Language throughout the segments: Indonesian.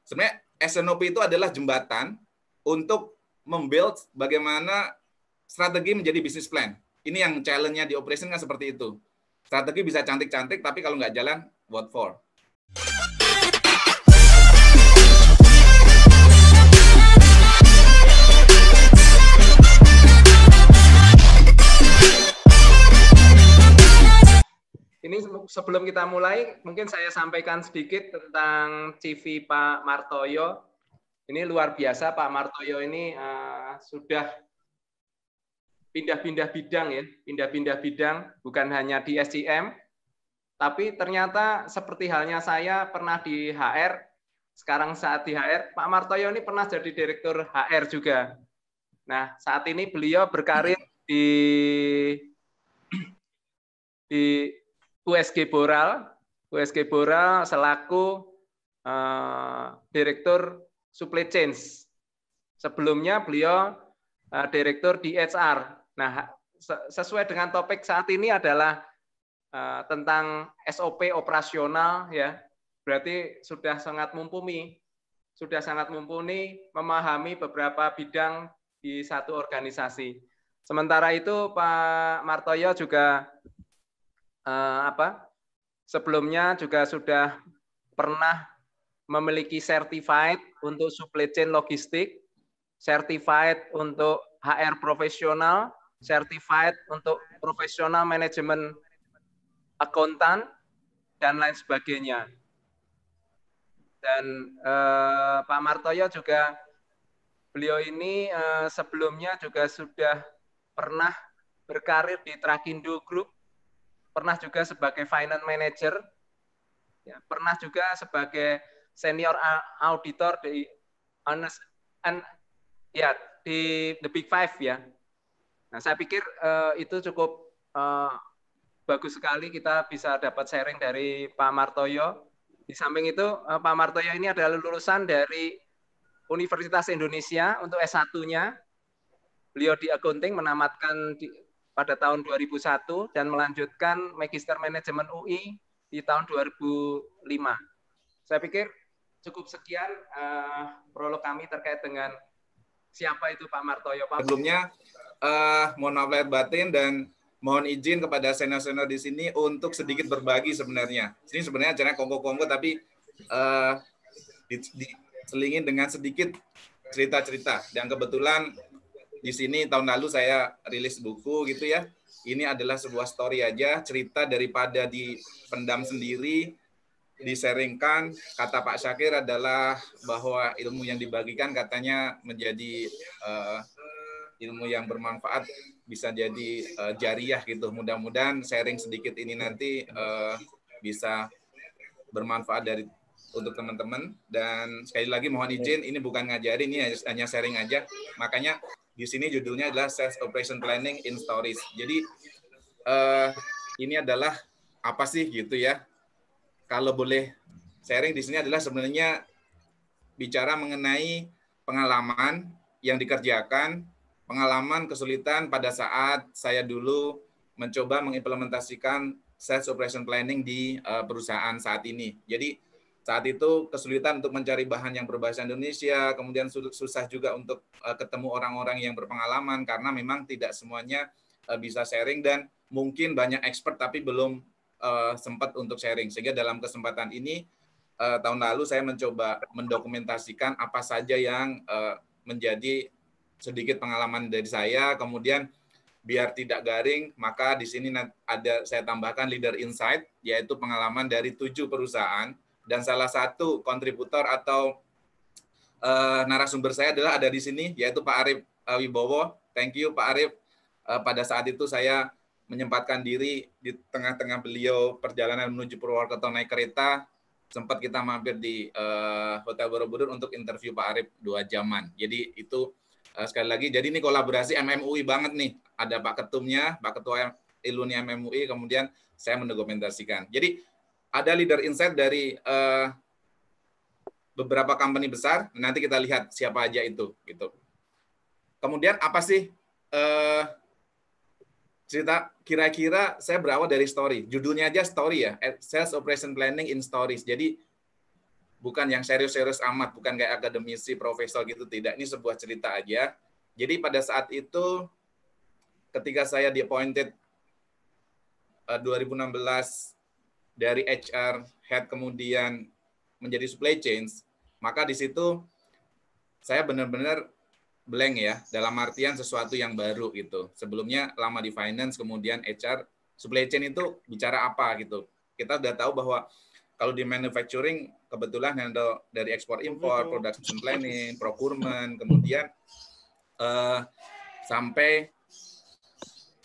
Sebenarnya SNOP itu adalah jembatan untuk membuild bagaimana strategi menjadi bisnis plan. Ini yang challenge-nya di operation kan seperti itu. Strategi bisa cantik-cantik, tapi kalau nggak jalan, what for? Ini sebelum kita mulai, mungkin saya sampaikan sedikit tentang CV Pak Martoyo. Ini luar biasa, Pak Martoyo ini sudah pindah-pindah bidang ya, pindah-pindah bidang, bukan hanya di SCM, tapi ternyata seperti halnya saya pernah di HR, sekarang saat di HR, Pak Martoyo ini pernah jadi direktur HR juga. Nah, saat ini beliau berkarir di USG Boral selaku direktur supply chain. Sebelumnya beliau direktur di HR. Nah, sesuai dengan topik saat ini adalah tentang SOP operasional ya. Berarti sudah sangat mumpuni memahami beberapa bidang di satu organisasi. Sementara itu Pak Martoyo juga sebelumnya juga sudah pernah memiliki certified untuk supply chain logistik, certified untuk HR profesional, certified untuk profesional manajemen akuntan, dan lain sebagainya. Dan Pak Martoyo juga, beliau ini sebelumnya juga sudah pernah berkarir di Trakindo Group, pernah juga sebagai finance manager, ya, pernah juga sebagai senior auditor di The Big Five ya. Nah, saya pikir itu cukup bagus sekali kita bisa dapat sharing dari Pak Martoyo. Di samping itu Pak Martoyo ini adalah lulusan dari Universitas Indonesia untuk S1-nya. Beliau di accounting menamatkan pada tahun 2001 dan melanjutkan Magister Manajemen UI di tahun 2005. Saya pikir cukup sekian prolog kami terkait dengan siapa itu Pak Martoyo. Sebelumnya, mohon maaf lahir batin dan mohon izin kepada senior-senior di sini untuk sedikit berbagi sebenarnya. Ini sebenarnya acaranya kongko-kongko, tapi diselingin dengan sedikit cerita-cerita. Dan kebetulan di sini tahun lalu saya rilis buku gitu ya. Ini adalah sebuah story aja, cerita daripada dipendam sendiri, diseringkan. Kata Pak Syakir adalah bahwa ilmu yang dibagikan katanya menjadi ilmu yang bermanfaat, bisa jadi jariah gitu. Mudah-mudahan sharing sedikit ini nanti bisa bermanfaat untuk teman-teman. Dan sekali lagi mohon izin, ini bukan ngajarin, ini hanya sharing aja. Makanya di sini judulnya adalah Sales Operation Planning in Stories. Jadi ini adalah apa sih gitu ya? Kalau boleh sharing di sini adalah sebenarnya bicara mengenai pengalaman yang dikerjakan, pengalaman kesulitan pada saat saya dulu mencoba mengimplementasikan Sales Operation Planning di perusahaan saat ini. Jadi saat itu kesulitan untuk mencari bahan yang berbahasa Indonesia, kemudian susah juga untuk ketemu orang-orang yang berpengalaman karena memang tidak semuanya bisa sharing dan mungkin banyak expert tapi belum sempat untuk sharing. Sehingga dalam kesempatan ini tahun lalu saya mencoba mendokumentasikan apa saja yang menjadi sedikit pengalaman dari saya, kemudian biar tidak garing, maka di sini ada saya tambahkan leader insight, yaitu pengalaman dari 7 perusahaan. Dan salah satu kontributor atau narasumber saya adalah ada di sini, yaitu Pak Arif Wibowo. Thank you Pak Arif. Pada saat itu saya menyempatkan diri di tengah-tengah beliau perjalanan menuju Purwokerto naik kereta, sempat kita mampir di Hotel Borobudur untuk interview Pak Arif 2 jaman. Jadi itu sekali lagi, jadi ini kolaborasi MMUI banget nih. Ada Pak Ketumnya, Pak Ketua Iluni MMUI, kemudian saya mendokumentasikan. Jadi ada leader insight dari beberapa company besar. Nanti kita lihat siapa aja itu. Gitu. Kemudian apa sih cerita? Kira-kira saya berawal dari story. Judulnya aja story ya. Sales Operation Planning in Stories. Jadi bukan yang serius-serius amat, bukan kayak akademisi, profesor gitu, tidak. Ini sebuah cerita aja. Jadi pada saat itu, ketika saya di-appointed 2016 dari HR head kemudian menjadi supply chain, maka di situ saya benar-benar blank ya, dalam artian sesuatu yang baru gitu. Sebelumnya lama di finance, kemudian HR, supply chain itu bicara apa gitu. Kita udah tahu bahwa kalau di manufacturing kebetulan handle dari ekspor impor, production planning, procurement, kemudian sampai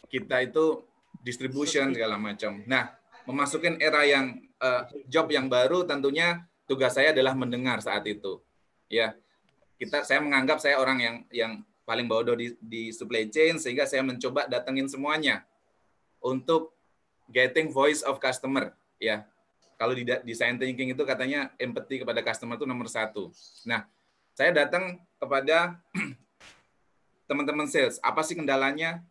kita itu distribution segala macam. Nah, memasukin era yang job yang baru, tentunya tugas saya adalah mendengar saat itu. Ya, saya menganggap saya orang yang paling bodoh di supply chain, sehingga saya mencoba datengin semuanya untuk getting voice of customer. Ya, kalau di design thinking itu katanya empathy kepada customer itu nomor 1. Nah, saya datang kepada teman-teman sales, apa sih kendalanya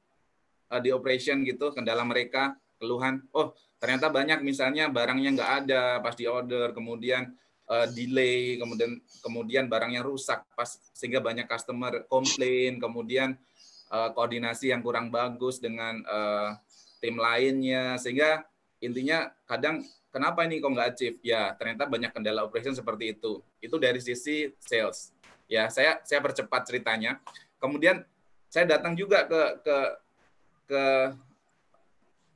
di operation gitu, kendala mereka, keluhan. Oh, ternyata banyak misalnya barangnya nggak ada pas di order, kemudian delay, kemudian barangnya rusak pas, sehingga banyak customer komplain, kemudian koordinasi yang kurang bagus dengan tim lainnya, sehingga intinya kadang kenapa ini kok nggak achieve? Ya, ternyata banyak kendala operation seperti itu. Itu dari sisi sales. Ya, saya percepat ceritanya. Kemudian saya datang juga ke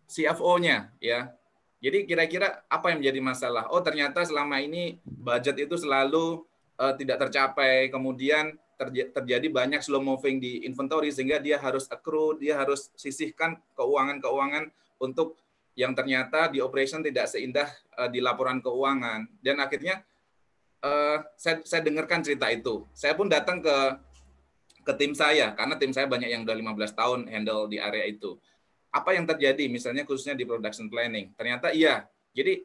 CFO-nya ya. Jadi kira-kira apa yang menjadi masalah? Oh, ternyata selama ini budget itu selalu tidak tercapai, kemudian terjadi banyak slow moving di inventory sehingga dia harus accrue, dia harus sisihkan keuangan-keuangan untuk yang ternyata di operation tidak seindah di laporan keuangan. Dan akhirnya saya dengarkan cerita itu. Saya pun datang ke tim saya, karena tim saya banyak yang udah 15 tahun handle di area itu. Apa yang terjadi, misalnya khususnya di production planning? Ternyata iya. Jadi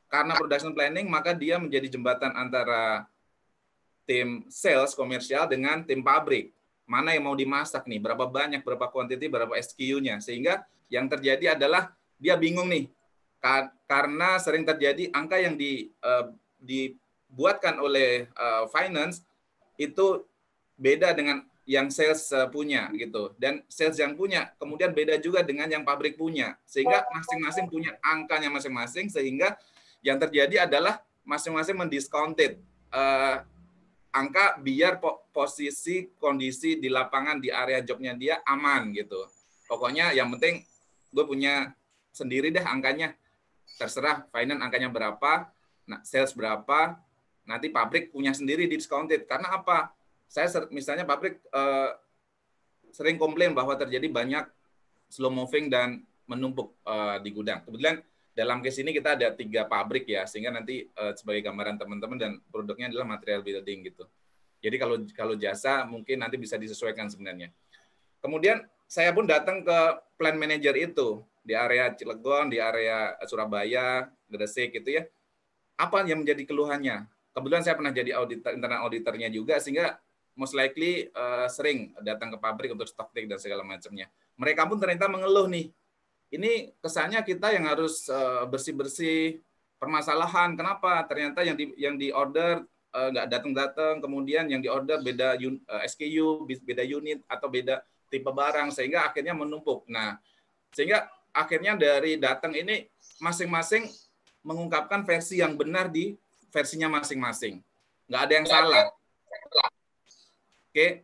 karena production planning, maka dia menjadi jembatan antara tim sales komersial dengan tim pabrik. Mana yang mau dimasak nih? Berapa banyak, berapa quantity, berapa SKU-nya? Sehingga yang terjadi adalah dia bingung nih. Karena sering terjadi angka yang dibuatkan oleh finance itu beda dengan yang sales punya gitu, dan sales yang punya kemudian beda juga dengan yang pabrik punya, sehingga masing-masing punya angkanya masing-masing, sehingga yang terjadi adalah masing-masing mendiscounted angka biar posisi kondisi di lapangan di area jobnya dia aman gitu. Pokoknya yang penting gue punya sendiri deh angkanya, terserah finance angkanya berapa, nah sales berapa, nanti pabrik punya sendiri discounted. Karena apa? Saya misalnya pabrik sering komplain bahwa terjadi banyak slow moving dan menumpuk di gudang. Kebetulan dalam case ini kita ada 3 pabrik ya, sehingga nanti sebagai gambaran teman-teman, dan produknya adalah material building gitu. Jadi kalau jasa mungkin nanti bisa disesuaikan sebenarnya. Kemudian saya pun datang ke plan manager itu di area Cilegon, di area Surabaya, Gresik gitu ya. Apa yang menjadi keluhannya? Kebetulan saya pernah jadi internal auditornya juga, sehingga most likely sering datang ke pabrik untuk stock take dan segala macamnya. Mereka pun ternyata mengeluh nih. Ini kesannya kita yang harus bersih-bersih permasalahan. Kenapa? Ternyata yang di order nggak datang-datang, kemudian yang di order beda SKU, beda unit atau beda tipe barang, sehingga akhirnya menumpuk. Nah, sehingga akhirnya dari datang ini masing-masing mengungkapkan versi yang benar di versinya masing-masing. Nggak ada yang salah. Oke,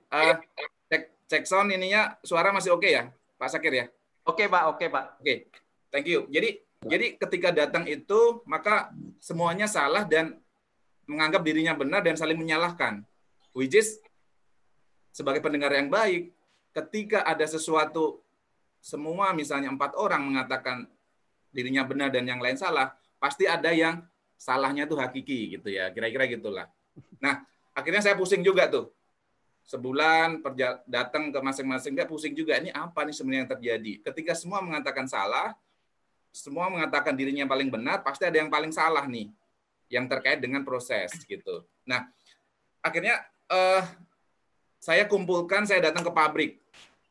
cek sound ininya, suara masih oke ya, Pak Sakir ya? Oke, Pak. Oke, Pak. Oke, thank you. Jadi ketika datang itu, maka semuanya salah dan menganggap dirinya benar dan saling menyalahkan. Which is, sebagai pendengar yang baik, ketika ada sesuatu, semua misalnya 4 orang mengatakan dirinya benar dan yang lain salah, pasti ada yang salahnya tuh hakiki gitu ya, kira-kira gitulah. Nah, akhirnya saya pusing juga tuh. Sebulan datang ke masing-masing, nggak pusing juga, ini apa nih sebenarnya yang terjadi. Ketika semua mengatakan salah, semua mengatakan dirinya paling benar, pasti ada yang paling salah nih, yang terkait dengan proses gitu. Nah, akhirnya saya datang ke pabrik.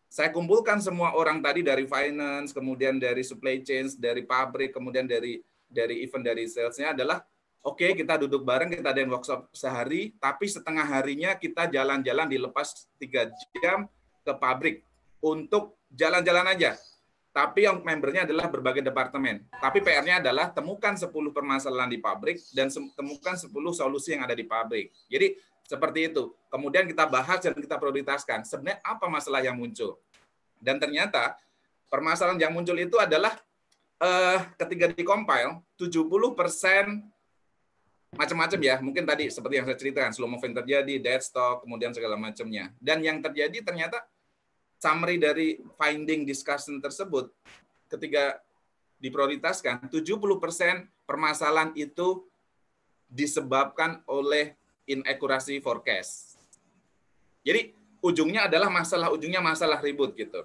Saya kumpulkan semua orang tadi dari finance, kemudian dari supply chain, dari pabrik, kemudian dari event dari salesnya adalah, Oke, kita duduk bareng, kita adain workshop sehari, tapi setengah harinya kita jalan-jalan dilepas 3 jam ke pabrik untuk jalan-jalan aja. Tapi yang membernya adalah berbagai departemen. Tapi PR-nya adalah temukan 10 permasalahan di pabrik dan temukan 10 solusi yang ada di pabrik. Jadi seperti itu. Kemudian kita bahas dan kita prioritaskan. Sebenarnya apa masalah yang muncul? Dan ternyata permasalahan yang muncul itu adalah ketika di-compile 70% macam-macam ya. Mungkin tadi seperti yang saya ceritakan, slow moving terjadi, dead stock, kemudian segala macamnya. Dan yang terjadi ternyata summary dari finding discussion tersebut ketika diprioritaskan 70% permasalahan itu disebabkan oleh inaccuracy forecast. Jadi ujungnya masalah ribut gitu.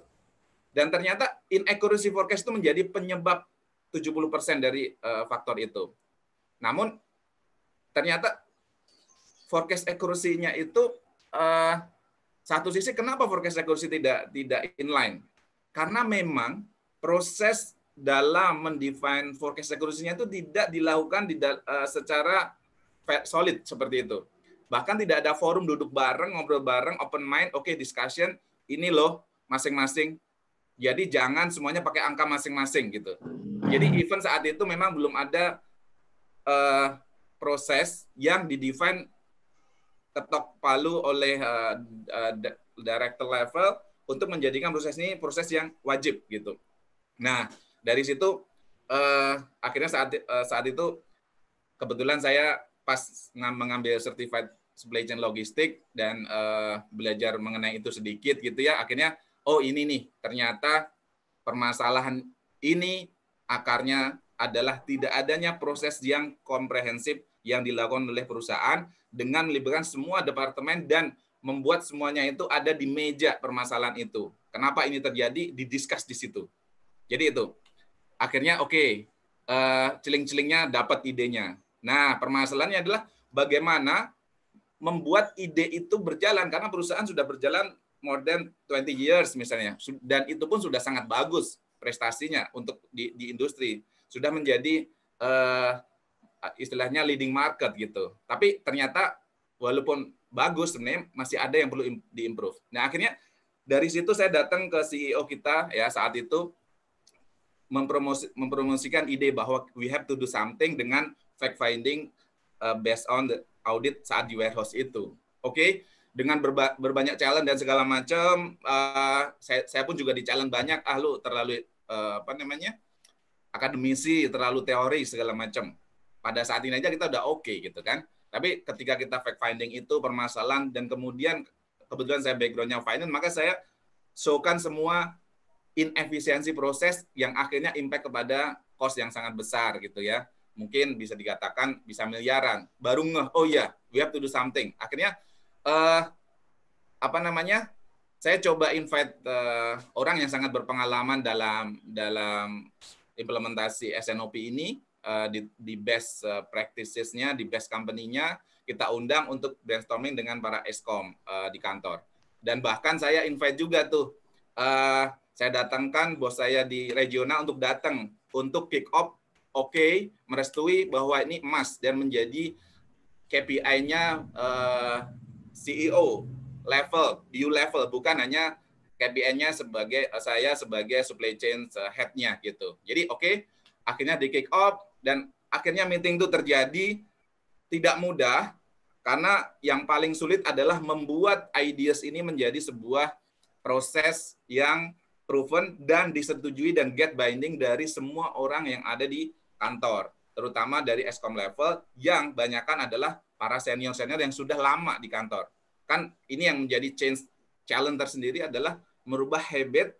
Dan ternyata inaccuracy forecast itu menjadi penyebab 70% dari faktor itu. Namun ternyata forecast accuracy-nya itu satu sisi kenapa forecast accuracy tidak inline? Karena memang proses dalam mendefine forecast accuracy-nya itu tidak dilakukan secara solid seperti itu. Bahkan tidak ada forum duduk bareng, ngobrol bareng, open mind, oke, discussion, ini loh masing-masing. Jadi jangan semuanya pakai angka masing-masing gitu. Jadi even saat itu memang belum ada proses yang didefine ketok palu oleh director level untuk menjadikan proses ini proses yang wajib gitu. Nah, dari situ akhirnya saat itu kebetulan saya pas mengambil certified supply chain logistik dan belajar mengenai itu sedikit gitu ya. Akhirnya ini nih ternyata permasalahan ini akarnya adalah tidak adanya proses yang komprehensif yang dilakukan oleh perusahaan dengan melibatkan semua departemen dan membuat semuanya itu ada di meja permasalahan itu. Kenapa ini terjadi? Didiskus di situ. Jadi itu. Akhirnya celing-celingnya dapat idenya. Nah, permasalahannya adalah bagaimana membuat ide itu berjalan karena perusahaan sudah berjalan more than 20 years misalnya. Dan itu pun sudah sangat bagus prestasinya untuk di industri. Sudah menjadi istilahnya leading market gitu. Tapi ternyata walaupun bagus sebenarnya masih ada yang perlu diimprove. Nah, akhirnya dari situ saya datang ke CEO kita ya saat itu mempromosikan ide bahwa we have to do something dengan fact finding based on the audit saat di warehouse itu. Oke, dengan berbanyak challenge dan segala macam, saya pun juga di challenge banyak. Lu terlalu akademisi, terlalu teori segala macam. Pada saat ini aja kita udah oke gitu kan. Tapi ketika kita fact finding itu permasalahan dan kemudian kebetulan saya background-nya finance, maka saya show-kan semua inefisiensi proses yang akhirnya impact kepada cost yang sangat besar gitu ya. Mungkin bisa dikatakan bisa miliaran. Baru oh iya, we have to do something. Akhirnya saya coba invite orang yang sangat berpengalaman dalam implementasi SNOP ini di best practices-nya, di best company-nya, kita undang untuk brainstorming dengan para eskom di kantor. Dan bahkan saya invite juga tuh, saya datangkan bos saya di regional untuk datang untuk kick off, merestui bahwa ini emas dan menjadi KPI-nya CEO level, BU level, bukan hanya KPI-nya saya sebagai supply chain head-nya gitu. Jadi akhirnya di kick off dan akhirnya meeting itu terjadi tidak mudah karena yang paling sulit adalah membuat ideas ini menjadi sebuah proses yang proven dan disetujui dan get binding dari semua orang yang ada di kantor, terutama dari eskom level yang banyakkan adalah para senior-senior yang sudah lama di kantor. Kan ini yang menjadi challenge tersendiri adalah merubah habit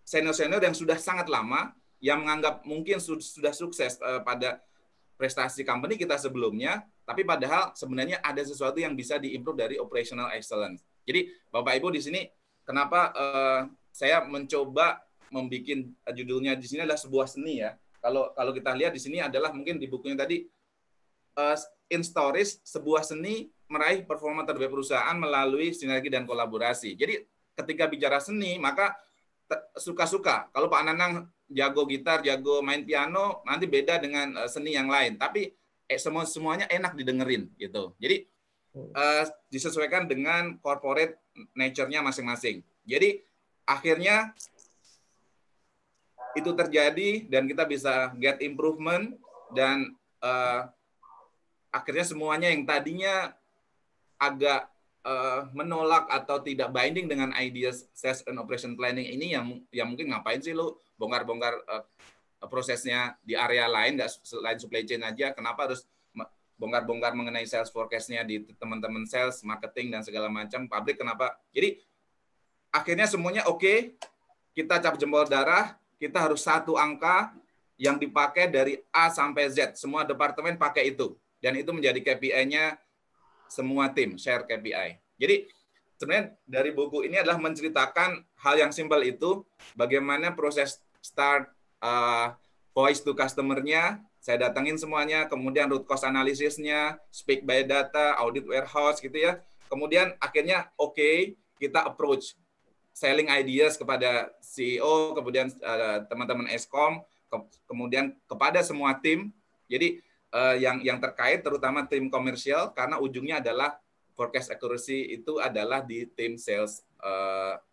senior-senior yang sudah sangat lama yang menganggap mungkin sudah sukses pada prestasi company kita sebelumnya, tapi padahal sebenarnya ada sesuatu yang bisa diimprove dari operational excellence. Jadi Bapak Ibu di sini kenapa saya mencoba membuat judulnya di sini adalah sebuah seni ya. Kalau kita lihat di sini adalah mungkin di bukunya tadi in stories sebuah seni meraih performa terbaik perusahaan melalui sinergi dan kolaborasi. Jadi ketika bicara seni maka suka-suka. Kalau Pak Nanang jago gitar, jago main piano, nanti beda dengan seni yang lain. Tapi semuanya enak didengerin gitu. Jadi disesuaikan dengan corporate nature-nya masing-masing. Jadi akhirnya itu terjadi dan kita bisa get improvement dan akhirnya semuanya yang tadinya agak menolak atau tidak binding dengan ideas sales and operation planning ini yang mungkin ngapain sih lu bongkar-bongkar prosesnya di area lain, nggak selain supply chain aja, kenapa harus bongkar-bongkar mengenai sales forecast-nya di teman-teman sales, marketing, dan segala macam, pabrik kenapa. Jadi akhirnya semuanya oke, kita cap jempol darah, kita harus satu angka yang dipakai dari A sampai Z, semua departemen pakai itu, dan itu menjadi KPI-nya semua tim, share KPI. Jadi sebenarnya dari buku ini adalah menceritakan hal yang simpel itu, bagaimana proses start voice to customer-nya, saya datangin semuanya, kemudian root cause analysis-nya, speak by data, audit warehouse gitu ya. Kemudian akhirnya oke, kita approach selling ideas kepada CEO, kemudian teman-teman Eskom, kemudian kepada semua tim. Jadi yang terkait terutama tim komersial, karena ujungnya adalah forecast accuracy itu adalah di tim sales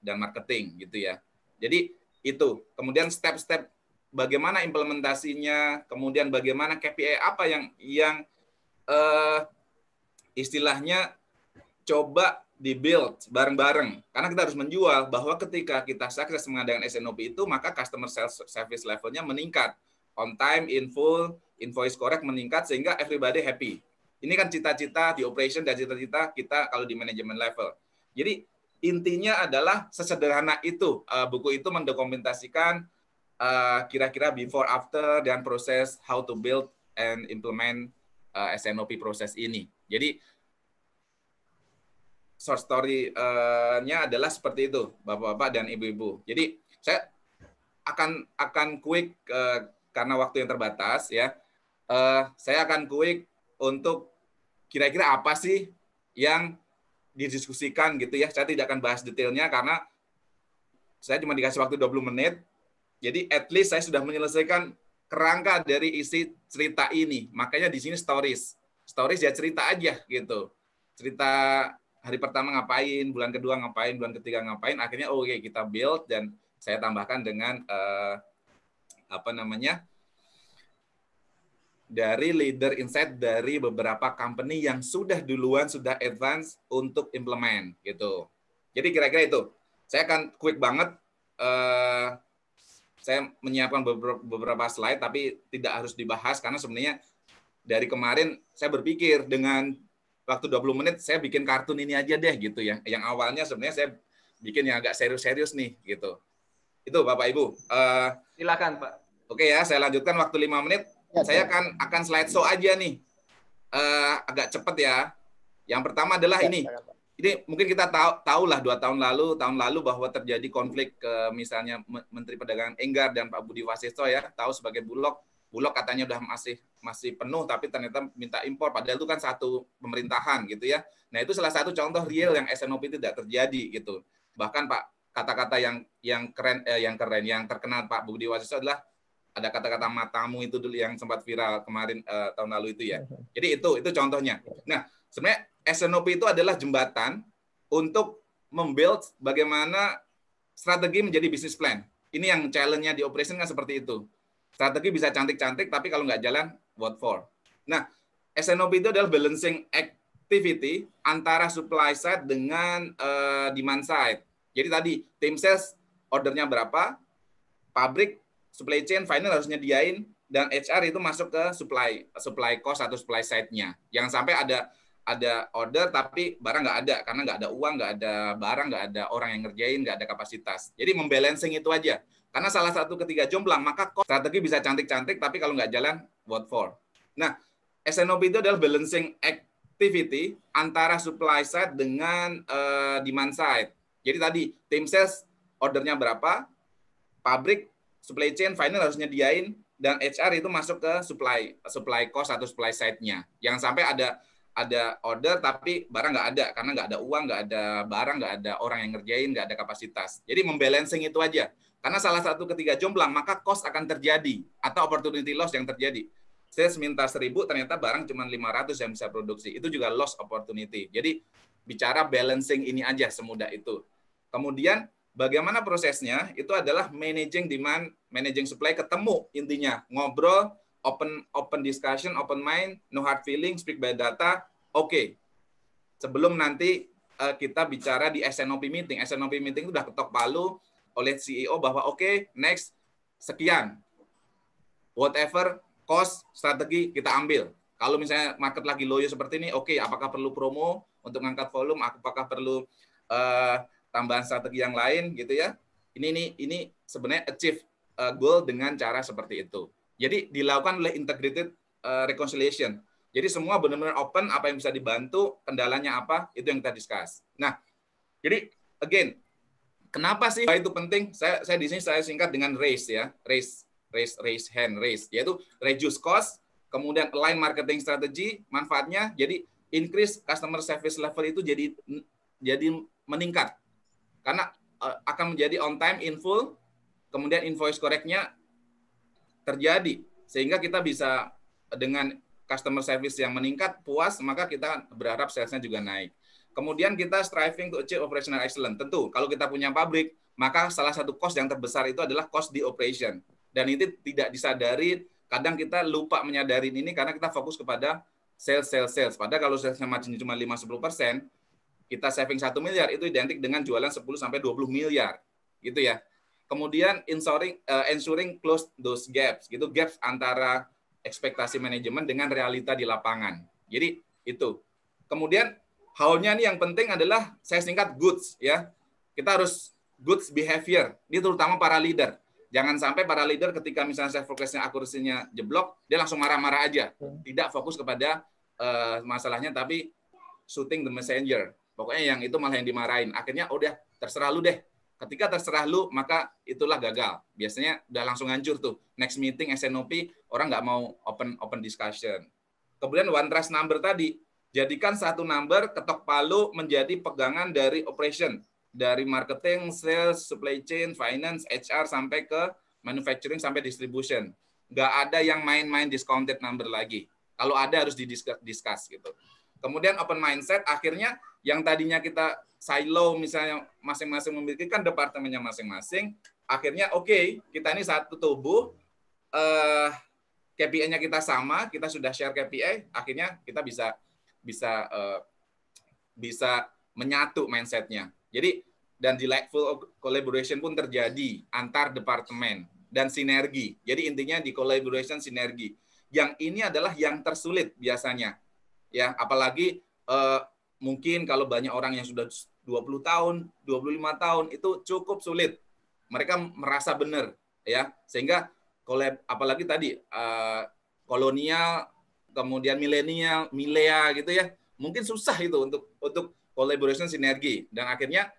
dan marketing gitu ya. Jadi itu. Kemudian step-step bagaimana implementasinya, kemudian bagaimana KPI apa yang istilahnya coba di-build bareng-bareng. Karena kita harus menjual bahwa ketika kita sukses mengadakan SNOP itu, maka customer service levelnya meningkat. On time, in full, invoice correct meningkat, sehingga everybody happy. Ini kan cita-cita di operation dan cita-cita kita kalau di manajemen level. Jadi intinya adalah sesederhana itu. Buku itu mendokumentasikan kira-kira before, after, dan proses how to build and implement SNOP proses ini. Jadi short story-nya adalah seperti itu, Bapak-bapak dan Ibu-ibu. Jadi saya akan quick karena waktu yang terbatas ya. Saya akan quick untuk kira-kira apa sih yang didiskusikan gitu ya. Saya tidak akan bahas detailnya karena saya cuma dikasih waktu 20 menit. Jadi at least saya sudah menyelesaikan kerangka dari isi cerita ini. Makanya di sini stories. Stories ya cerita aja gitu. Cerita hari pertama ngapain, bulan kedua ngapain, bulan ketiga ngapain, akhirnya oke, kita build dan saya tambahkan dengan dari leader insight dari beberapa company yang sudah duluan sudah advance untuk implement gitu. Jadi kira-kira itu. Saya akan quick banget. Saya menyiapkan beberapa slide tapi tidak harus dibahas karena sebenarnya dari kemarin saya berpikir dengan waktu 20 menit saya bikin kartun ini aja deh gitu ya. Yang awalnya sebenarnya saya bikin yang agak serius-serius nih gitu. Itu Bapak Ibu. Silakan Pak. Oke ya, saya lanjutkan waktu 5 menit. Ya, saya akan slide show aja nih. Agak cepet ya. Yang pertama adalah ini. Ini mungkin kita tahu lah 2 tahun lalu bahwa terjadi konflik misalnya Menteri Perdagangan Enggar dan Pak Budi Wasisto ya, tahu sebagai Bulog katanya udah masih penuh tapi ternyata minta impor padahal itu kan satu pemerintahan gitu ya. Nah, itu salah satu contoh real yang SNOP tidak terjadi gitu. Bahkan Pak kata-kata yang terkenal Pak Budi Wasisto adalah ada kata-kata matamu itu dulu yang sempat viral kemarin tahun lalu itu ya. Jadi itu contohnya. Nah, sebenarnya SNOP itu adalah jembatan untuk membuild bagaimana strategi menjadi business plan. Ini yang challenge-nya di operation kan seperti itu. Strategi bisa cantik-cantik, tapi kalau nggak jalan, what for? Nah, SNOP itu adalah balancing activity antara supply side dengan demand side. Jadi tadi, tim sales ordernya berapa, pabrik, supply chain, final harus nyediain, dan HR itu masuk ke supply cost atau supply side-nya. Jangan sampai ada order tapi barang nggak ada, karena nggak ada uang, nggak ada barang, nggak ada orang yang ngerjain, nggak ada kapasitas. Jadi membalancing itu aja. Karena salah satu ketiga jomplang, maka strategi bisa cantik-cantik, tapi kalau nggak jalan, what for? Nah, SNOP itu adalah balancing activity antara supply side dengan demand side. Jadi tadi, tim sales ordernya berapa, pabrik, supply chain, final harus nyediain, dan HR itu masuk ke supply cost atau supply side-nya. Jangan sampai ada order tapi barang nggak ada, karena nggak ada uang, nggak ada barang, nggak ada orang yang ngerjain, nggak ada kapasitas. Jadi membalancing itu aja. Karena salah satu ketika jomplang, maka cost akan terjadi atau opportunity loss yang terjadi. Sales minta 1.000, ternyata barang cuma 500 yang bisa produksi. Itu juga loss opportunity. Jadi bicara balancing ini aja semudah itu. Kemudian bagaimana prosesnya? Itu adalah managing demand, managing supply, ketemu intinya, ngobrol, open discussion, open mind, no hard feeling, speak by data. Oke. Sebelum nanti kita bicara di SNOP meeting. SNOP meeting itu udah ketok palu oleh CEO bahwa oke, next sekian. Whatever cost, strategi kita ambil. Kalau misalnya market lagi loyo seperti ini, oke, apakah perlu promo untuk mengangkat volume, apakah perlu tambahan strategi yang lain gitu ya. Ini sebenarnya achieve goal dengan cara seperti itu. Jadi dilakukan oleh integrated reconciliation. Jadi semua benar-benar open, apa yang bisa dibantu, kendalanya apa, itu yang kita discuss. Nah, jadi again, kenapa sih itu penting? Saya di sini saya singkat dengan raise ya, raise hand, yaitu reduce cost, kemudian align marketing strategy, manfaatnya jadi increase customer service level itu jadi meningkat. Karena akan menjadi on time, in full, kemudian invoice correct-nya terjadi sehingga kita bisa dengan customer service yang meningkat, puas, maka kita berharap sales-nya juga naik. Kemudian kita striving to achieve operational excellence. Tentu, kalau kita punya pabrik, maka salah satu cost yang terbesar itu adalah cost di operation. Dan itu tidak disadari, kadang kita lupa menyadari ini karena kita fokus kepada sales. Padahal kalau salesnya margin cuma 5-10%, kita saving 1 miliar, itu identik dengan jualan 10-20 miliar. Gitu ya. Kemudian ensuring close those gaps, gitu, gaps antara ekspektasi manajemen dengan realita di lapangan. Jadi itu. Kemudian how-nya nih yang penting adalah saya singkat goods ya. Kita harus goods behavior. Ini terutama para leader. Jangan sampai para leader ketika misalnya saya fokusnya akurasinya jeblok, dia langsung marah-marah aja. Tidak fokus kepada masalahnya tapi shooting the messenger. Pokoknya yang itu malah yang dimarahin. Akhirnya udah terserah lu deh. Ketika terserah lu, maka itulah gagal. Biasanya udah langsung hancur tuh. Next meeting SNOP, orang nggak mau open discussion. Kemudian one trust number tadi, jadikan satu number ketok palu menjadi pegangan dari operation. Dari marketing, sales, supply chain, finance, HR, sampai ke manufacturing, sampai distribution. Nggak ada yang main-main discounted number lagi. Kalau ada harus discuss gitu. Kemudian open mindset, akhirnya yang tadinya kita silo misalnya masing-masing memiliki kan departemennya masing-masing, akhirnya oke, kita ini satu tubuh, KPI-nya kita sama, kita sudah share KPI, akhirnya kita bisa menyatu mindset-nya. Jadi dan delightful collaboration pun terjadi antar departemen dan sinergi. Jadi intinya di collaboration sinergi. Yang ini adalah yang tersulit biasanya. Ya, apalagi mungkin kalau banyak orang yang sudah 20 tahun, 25 tahun itu cukup sulit. Mereka merasa benar ya. Sehingga apalagi tadi kolonial, kemudian milenial, milea gitu ya. Mungkin susah itu untuk collaboration sinergi dan akhirnya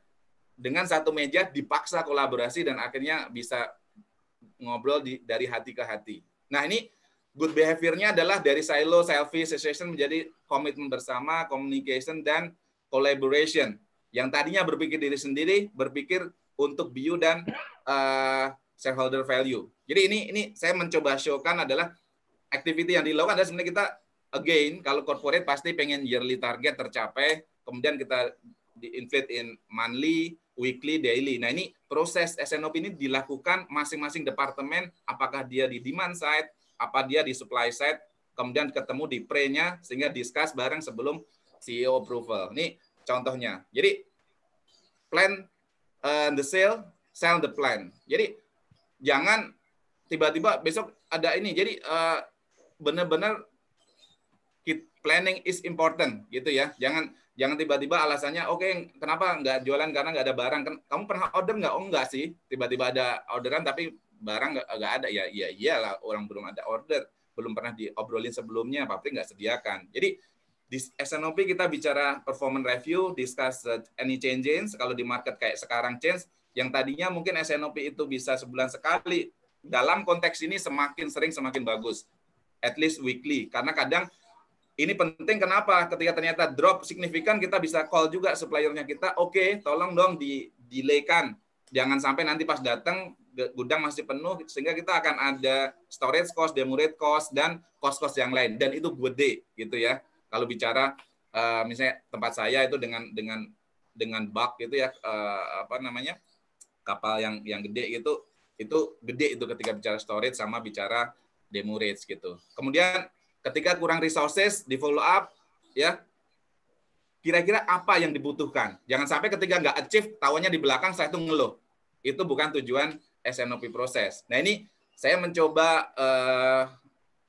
dengan satu meja dipaksa kolaborasi dan akhirnya bisa ngobrol dari hati ke hati. Nah, ini good behavior-nya adalah dari silo, selfish, association menjadi komitmen bersama, communication, dan collaboration. Yang tadinya berpikir diri sendiri, berpikir untuk BU dan shareholder value. Jadi ini saya mencoba showkan adalah activity yang dilakukan adalah sebenarnya kita, again, kalau corporate pasti pengen yearly target tercapai, kemudian kita di-inflate in monthly, weekly, daily. Nah, ini proses SNOP ini dilakukan masing-masing departemen, apakah dia di demand side, apa dia di supply side, kemudian ketemu di pre-nya, sehingga discuss bareng sebelum CEO approval. Ini contohnya. Jadi, plan the sell the plan. Jadi, jangan tiba-tiba besok ada ini. Jadi, benar-benar planning is important, gitu ya. Jangan tiba-tiba alasannya, oke, kenapa nggak jualan karena nggak ada barang. Kamu pernah order nggak? Oh, nggak sih. Tiba-tiba ada orderan, tapi barang nggak ada. Ya iyalah, orang belum ada order, belum pernah diobrolin sebelumnya, pabrik nggak sediakan. Jadi di SNOP kita bicara performance review, discuss any changes. Kalau di market kayak sekarang change, yang tadinya mungkin SNOP itu bisa sebulan sekali, dalam konteks ini semakin sering semakin bagus, at least weekly. Karena kadang ini penting, kenapa? Ketika ternyata drop signifikan, kita bisa call juga suppliernya kita, oke, tolong dong di-delay-kan. Jangan sampai nanti pas datang gudang masih penuh, sehingga kita akan ada storage cost, demurrage cost, dan cost-cost yang lain. Dan itu gede gitu ya. Kalau bicara misalnya tempat saya itu dengan bak gitu ya, kapal yang gede gitu, itu gede itu ketika bicara storage sama bicara demurrage gitu. Kemudian ketika kurang resources di follow up ya, kira-kira apa yang dibutuhkan. Jangan sampai ketika nggak achieve, tahunya di belakang saya itu ngeluh. Itu bukan tujuan S&OP proses. Nah ini saya mencoba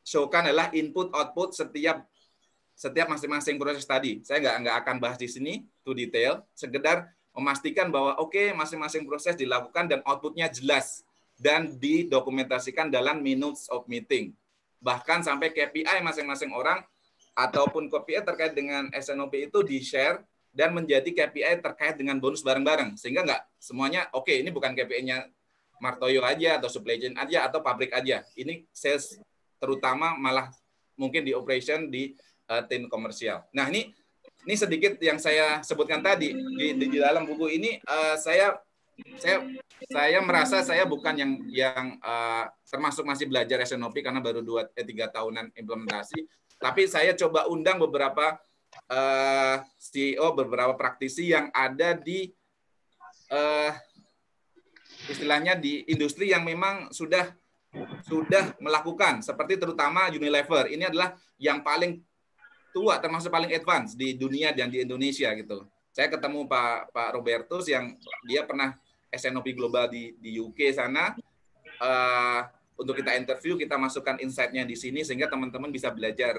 showkan adalah input output setiap masing-masing proses tadi. Saya nggak akan bahas di sini to detail, sekedar memastikan bahwa oke, masing-masing proses dilakukan dan outputnya jelas dan didokumentasikan dalam minutes of meeting. Bahkan sampai KPI masing-masing orang ataupun KPI terkait dengan S&OP itu di-share dan menjadi KPI terkait dengan bonus bareng-bareng. Sehingga nggak semuanya, oke, ini bukan KPI-nya Martoyo aja atau supply chain aja atau pabrik aja. Ini sales terutama malah mungkin di operation di tim komersial. Nah, ini sedikit yang saya sebutkan tadi di dalam buku ini saya merasa saya bukan yang termasuk masih belajar S&OP karena baru 3 tahunan implementasi, tapi saya coba undang beberapa CEO, beberapa praktisi yang ada di istilahnya di industri yang memang sudah melakukan, seperti terutama Unilever. Ini adalah yang paling tua, termasuk paling advance di dunia dan di Indonesia gitu. Saya ketemu Pak Robertus yang dia pernah S&OP global di UK sana. Untuk kita interview, kita masukkan insight-nya di sini sehingga teman-teman bisa belajar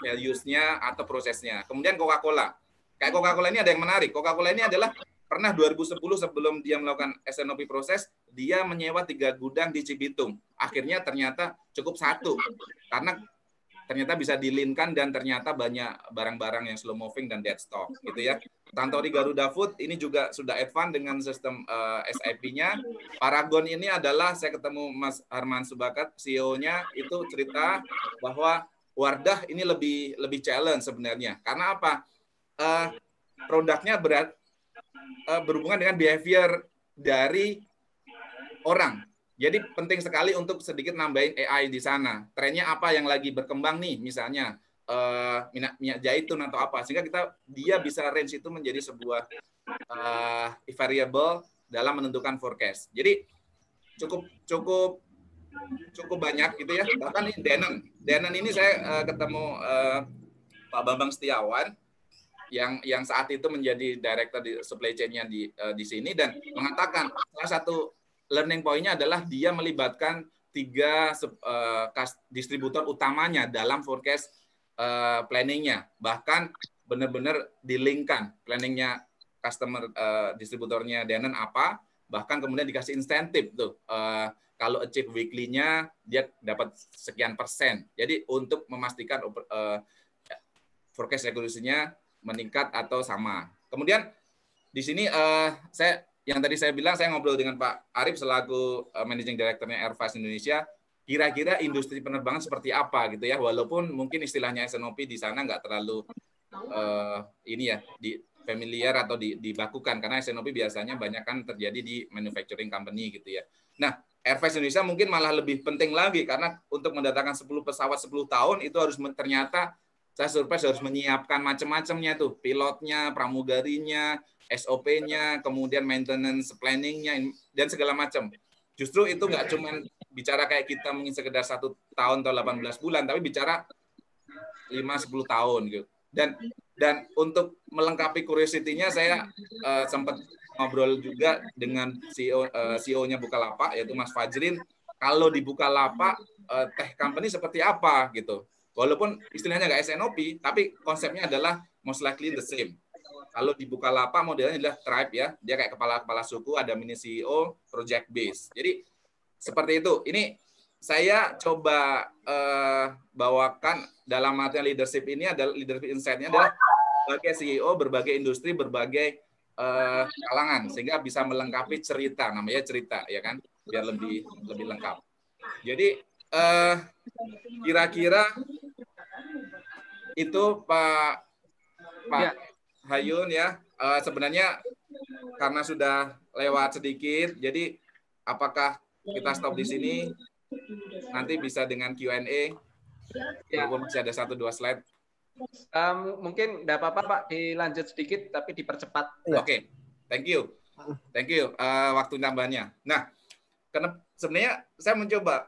values-nya atau prosesnya. Kemudian Coca-Cola. Kayak Coca-Cola ini ada yang menarik. Coca-Cola ini adalah pernah 2010 sebelum dia melakukan S&OP proses, dia menyewa 3 gudang di Cibitung. Akhirnya ternyata cukup 1 karena ternyata bisa dilinkan dan ternyata banyak barang-barang yang slow moving dan dead stock gitu ya. Tantori Garuda Food ini juga sudah advance dengan sistem SIP-nya. Paragon ini adalah saya ketemu Mas Arman Subakat, CEO-nya, itu cerita bahwa Wardah ini lebih challenge sebenarnya. Karena apa? Produknya berhubungan dengan behavior dari orang. Jadi penting sekali untuk sedikit nambahin AI di sana. Trennya apa yang lagi berkembang nih, misalnya minyak zaitun atau apa, sehingga dia bisa range itu menjadi sebuah variable dalam menentukan forecast. Jadi cukup banyak gitu ya. Bahkan ini Denon ini saya ketemu Pak Bambang Setiawan yang saat itu menjadi director di supply chain-nya di sini dan mengatakan salah satu learning point-nya adalah dia melibatkan 3 distributor utamanya dalam forecast planning-nya. Bahkan benar-benar di-link-kan planning-nya customer distributornya Denon apa, bahkan kemudian dikasih insentif tuh. Kalau achieve weekly-nya dia dapat sekian persen. Jadi untuk memastikan forecast accuracy-nya meningkat atau sama. Kemudian di sini yang tadi saya bilang, saya ngobrol dengan Pak Arif selaku Managing Director-nya Airfast Indonesia, kira-kira industri penerbangan seperti apa gitu ya, walaupun mungkin istilahnya S&OP di sana nggak terlalu familiar atau dibakukan, karena S&OP biasanya banyak kan terjadi di manufacturing company gitu ya. Nah, Airfast Indonesia mungkin malah lebih penting lagi, karena untuk mendatangkan 10 pesawat 10 tahun, itu harus ternyata, saya surprise, harus menyiapkan macam-macamnya tuh, pilotnya, pramugarinya, SOP-nya, kemudian maintenance planning-nya, dan segala macam. Justru itu nggak cuma bicara kayak kita mungkin sekedar 1 tahun atau 18 bulan, tapi bicara 5-10 tahun gitu. Dan untuk melengkapi curiosity-nya, saya sempat ngobrol juga dengan CEO-nya Bukalapak, yaitu Mas Fajrin. Kalau di Bukalapak, tech company seperti apa gitu. Walaupun istilahnya nggak S&OP, tapi konsepnya adalah most likely the same. Kalau di Bukalapak modelnya adalah tribe ya, dia kayak kepala suku, ada mini CEO, project base. Jadi seperti itu. Ini saya coba bawakan dalam materi leadership ini, adalah leadership insight-nya adalah berbagai CEO, berbagai industri, berbagai kalangan, sehingga bisa melengkapi cerita, namanya cerita ya kan, biar lebih lengkap. Jadi kira-kira itu Pak ya. Hayun ya, sebenarnya karena sudah lewat sedikit, jadi apakah kita stop di sini? Nanti bisa dengan Q&A. Ya. Walaupun masih ada 1-2 slide. Mungkin tidak apa-apa Pak, dilanjut sedikit tapi dipercepat. Oke. Thank you. Waktu tambahannya. Nah, karena sebenarnya saya mencoba,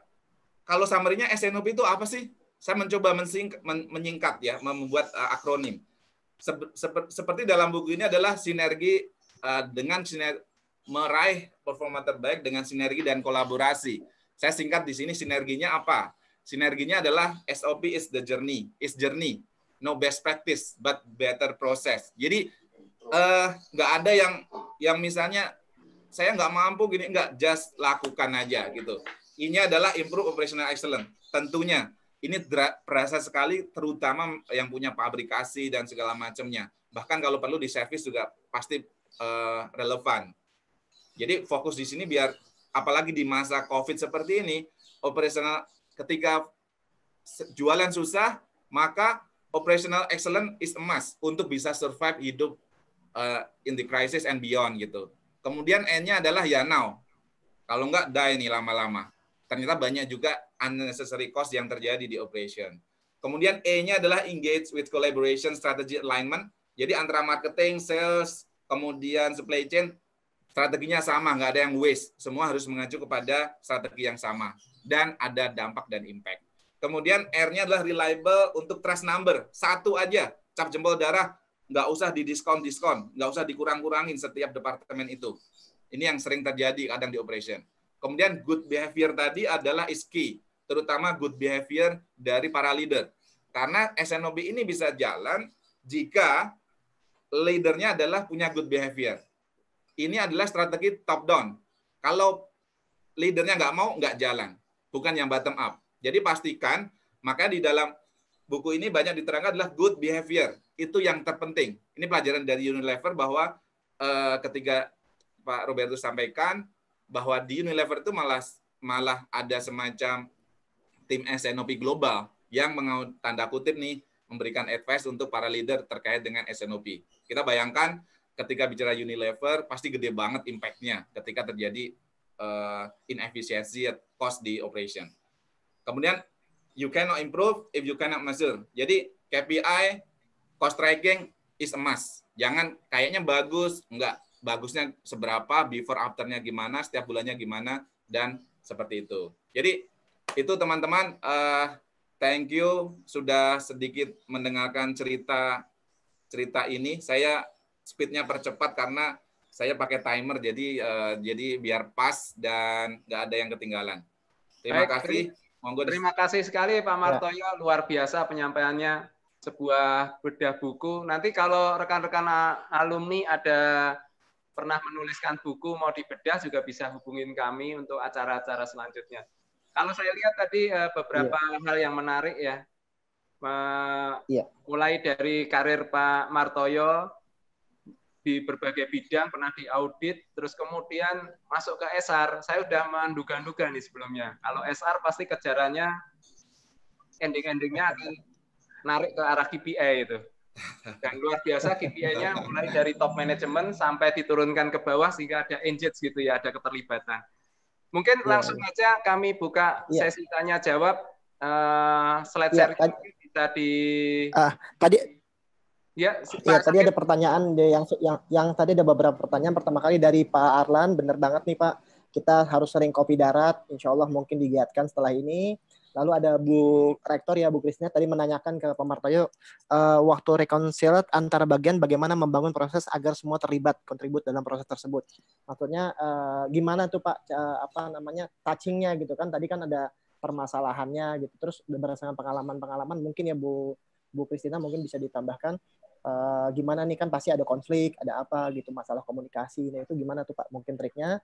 kalau summary-nya SNOP itu apa sih? Saya mencoba menyingkat ya, membuat akronim. Seperti dalam buku ini adalah sinergi dengan meraih performa terbaik dengan sinergi dan kolaborasi. Saya singkat di sini, sinerginya apa? Sinerginya adalah SOP is the journey, no best practice but better process. Jadi nggak ada yang misalnya saya nggak mampu gini, nggak, just lakukan aja gitu. Ini adalah improve operational excellence. Tentunya ini berasa sekali, terutama yang punya pabrikasi dan segala macamnya. Bahkan kalau perlu di service juga pasti relevan. Jadi fokus di sini biar apalagi di masa COVID seperti ini, operational ketika jualan susah, maka operational excellence is a must untuk bisa survive hidup in the crisis and beyond gitu. Kemudian N-nya adalah ya now. Kalau enggak die nih lama-lama. Ternyata banyak juga unnecessary cost yang terjadi di operation. Kemudian E-nya adalah engage with collaboration strategy alignment. Jadi antara marketing, sales, kemudian supply chain, strateginya sama, nggak ada yang waste. Semua harus mengacu kepada strategi yang sama. Dan ada dampak dan impact. Kemudian R-nya adalah reliable untuk trust number. Satu aja, cap jempol darah, nggak usah didiskon-diskon, nggak usah dikurang-kurangin setiap departemen itu. Ini yang sering terjadi kadang di operation. Kemudian good behavior tadi adalah is key, terutama good behavior dari para leader. Karena SNOP ini bisa jalan jika leadernya adalah punya good behavior. Ini adalah strategi top down. Kalau leadernya nggak mau, nggak jalan. Bukan yang bottom up. Jadi pastikan, maka di dalam buku ini banyak diterangkan adalah good behavior. Itu yang terpenting. Ini pelajaran dari Unilever bahwa ketika Pak Robertus sampaikan bahwa di Unilever itu malah ada semacam tim SNOP global yang tanda kutip nih memberikan advice untuk para leader terkait dengan SNOP. Kita bayangkan ketika bicara Unilever pasti gede banget impact-nya ketika terjadi inefisiensi cost di operation. Kemudian you cannot improve if you cannot measure. Jadi KPI, cost tracking is a must. Jangan kayaknya bagus, enggak. Bagusnya seberapa, before after-nya gimana, setiap bulannya gimana, dan seperti itu. Jadi itu teman-teman, thank you sudah sedikit mendengarkan cerita ini. Saya speed-nya percepat karena saya pakai timer, jadi biar pas dan nggak ada yang ketinggalan. Terima kasih. Terima kasih sekali Pak Martoyo, luar biasa penyampaiannya, sebuah bedah buku. Nanti kalau rekan-rekan alumni ada pernah menuliskan buku mau dibedah juga bisa hubungin kami untuk acara-acara selanjutnya. Kalau saya lihat tadi beberapa hal yang menarik ya, mulai dari karir Pak Martoyo di berbagai bidang, pernah diaudit, terus kemudian masuk ke SR. Saya udah menduga-duga nih sebelumnya. Kalau SR pasti kejarannya ending-endingnya akan narik ke arah KPI itu. Dan luar biasa KPI-nya mulai dari top manajemen sampai diturunkan ke bawah sehingga ada engage gitu ya, ada keterlibatan. Mungkin langsung aja kami buka sesi tanya jawab. Slide share bisa di tadi ada pertanyaan yang tadi ada beberapa pertanyaan. Pertama kali dari Pak Arlan, benar banget nih Pak, kita harus sering kopi darat, insya Allah mungkin digiatkan setelah ini. Lalu ada Bu Rektor ya, Bu Kristina tadi menanyakan ke Pak Martoyo waktu reconcile antara bagian bagaimana membangun proses agar semua kontribut dalam proses tersebut. Maksudnya gimana tuh Pak touchingnya gitu kan, tadi kan ada permasalahannya gitu, terus berdasarkan pengalaman mungkin ya Bu Kristina mungkin bisa ditambahkan gimana nih, kan pasti ada konflik, ada apa gitu, masalah komunikasi, nah itu gimana tuh Pak mungkin triknya.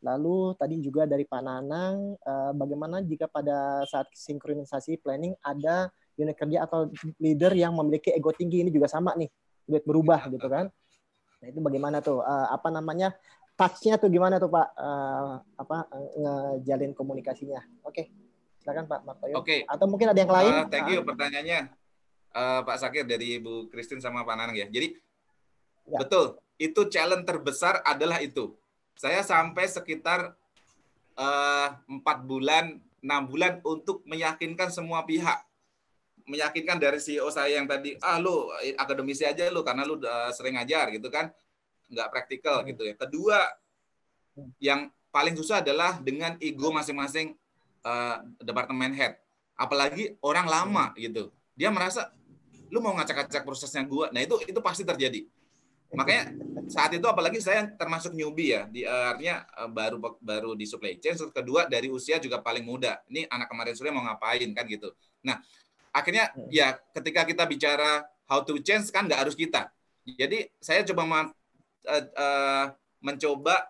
Lalu tadi juga dari Pak Nanang, bagaimana jika pada saat sinkronisasi planning ada unit kerja atau leader yang memiliki ego tinggi, ini juga sama nih, berubah gitu kan. Nah itu bagaimana tuh, touch-nya tuh gimana tuh Pak, ngejalin komunikasinya. Oke, silakan Pak Martoyo. Oke. Atau mungkin ada yang lain. Thank you pertanyaannya. Pak Sakir dari Bu Christine sama Pak Nanang ya. Jadi betul, itu challenge terbesar adalah itu. Saya sampai sekitar 4 bulan, 6 bulan untuk meyakinkan semua pihak. Meyakinkan dari CEO saya yang tadi, lu akademisi aja lu karena lu sering ngajar gitu kan, nggak praktikal gitu ya. Kedua, yang paling susah adalah dengan ego masing-masing departemen head. Apalagi orang lama gitu. Dia merasa, lu mau ngacak-ngacak prosesnya gua. Nah itu pasti terjadi. Makanya saat itu apalagi saya termasuk newbie ya, artinya baru di supply chain. Kedua dari usia juga paling muda. Ini anak kemarin sore mau ngapain kan gitu. Nah akhirnya ya ketika kita bicara how to change kan nggak harus kita. Jadi saya coba mencoba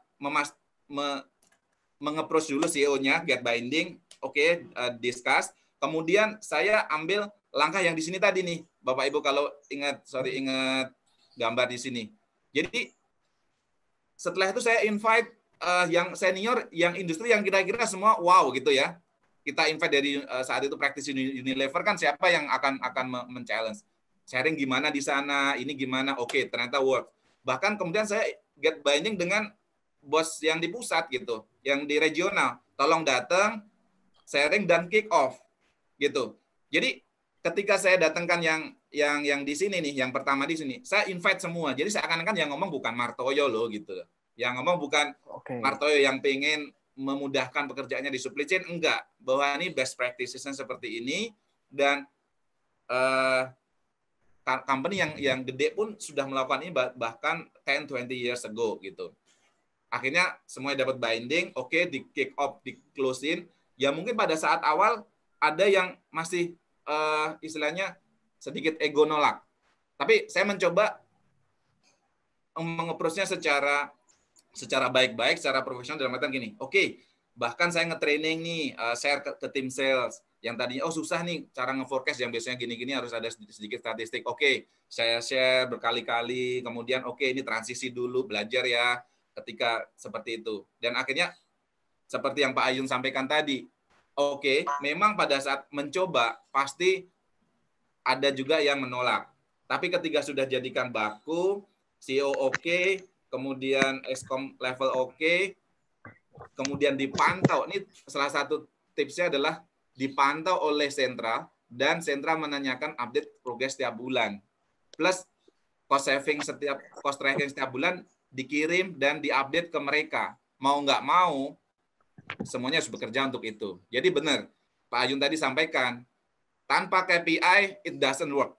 meng-approach dulu CEO-nya, get binding, oke, discuss. Kemudian saya ambil langkah yang di sini tadi nih, Bapak Ibu kalau ingat gambar di sini. Jadi setelah itu saya invite yang senior, yang industri yang kira-kira semua wow gitu ya. Kita invite dari saat itu praktisi Unilever kan siapa yang akan men-challenge. Sharing gimana di sana, ini gimana, oke, ternyata work. Bahkan kemudian saya get binding dengan bos yang di pusat gitu, yang di regional. Tolong datang, sharing dan kick off gitu. Jadi ketika saya datangkan yang di sini nih, yang pertama di sini, saya invite semua. Jadi seakan-akan yang ngomong bukan Martoyo loh gitu. Yang ngomong bukan Martoyo yang pengen memudahkan pekerjaannya di supply chain, enggak. Bahwa ini best practices-nya seperti ini dan company yang gede pun sudah melakukan ini bahkan 10-20 years ago gitu. Akhirnya semuanya dapat binding, oke, di kick off, di close-in. Ya mungkin pada saat awal ada yang masih istilahnya sedikit ego nolak. Tapi saya mencoba meng-approach-nya secara baik-baik, secara profesional dalam artian gini. Oke, bahkan saya nge-training nih, share ke tim sales yang tadinya susah nih cara nge-forecast yang biasanya gini-gini harus ada sedikit statistik. Oke, saya share berkali-kali, kemudian oke ini transisi dulu belajar ya ketika seperti itu. Dan akhirnya seperti yang Pak Ayun sampaikan tadi, oke, memang pada saat mencoba pasti ada juga yang menolak. Tapi ketika sudah jadikan baku, CEO oke, kemudian Eskom level oke, kemudian dipantau. Ini salah satu tipsnya adalah dipantau oleh sentral dan sentral menanyakan update progres setiap bulan. Plus cost tracking setiap bulan dikirim dan diupdate ke mereka. Mau nggak mau, semuanya harus bekerja untuk itu. Jadi benar, Pak Ayun tadi sampaikan, tanpa KPI, it doesn't work.